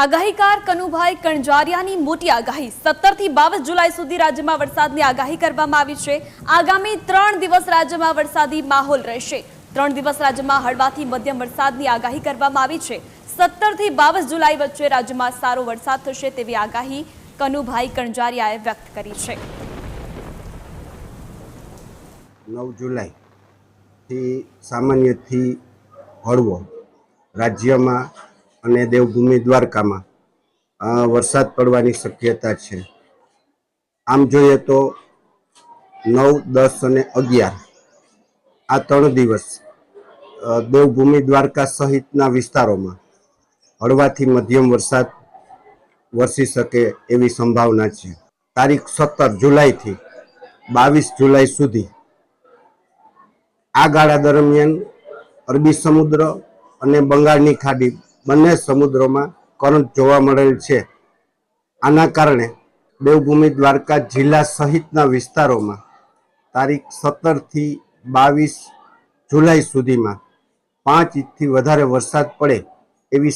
આગાહીકાર કનુભાઈ કણજારિયાની મોટી આગાહી 17 થી 22 જુલાઈ સુધી રાજ્યમાં વરસાદની આગાહી કરવામાં આવી છે। આગામી 3 દિવસ રાજ્યમાં વરસાદી માહોલ રહેશે। 3 દિવસ રાજ્યમાં હળવાથી મધ્યમ વરસાદની આગાહી કરવામાં આવી છે। 17 થી 22 જુલાઈ વચ્ચે રાજ્યમાં સારો વરસાદ થશે તેવી આગાહી કનુભાઈ કણજારિયાએ વ્યક્ત કરી છે। 9 जुलाई થી સામાન્યથી હળવો રાજ્યમાં અને દેવભૂમિ દ્વારકામાં વરસાદ પડવાની શક્યતા છે। આમ જોઈએ તો 9, 10 અને 11 આ 3 દિવસ દેવભૂમિ દ્વારકા સહિતના વિસ્તારોમાં હળવાથી મધ્યમ વરસાદ વરસી શકે એવી સંભાવના છે। તારીખ 17 જુલાઈથી 22 જુલાઈ સુધી આ ગાળા દરમિયાન અરબી સમુદ્ર અને બંગાળની ખાડી બંને સમુદ્રોમાં કરંટ જોવા મળેલ છે। આના કારણે દેવભૂમિ દ્વારકા જિલ્લા સહિતના વિસ્તારોમાં તારીખ 17 થી 22 જુલાઈ સુધીમાં 5 ઇંચથી વધારે વરસાદ પડે એવી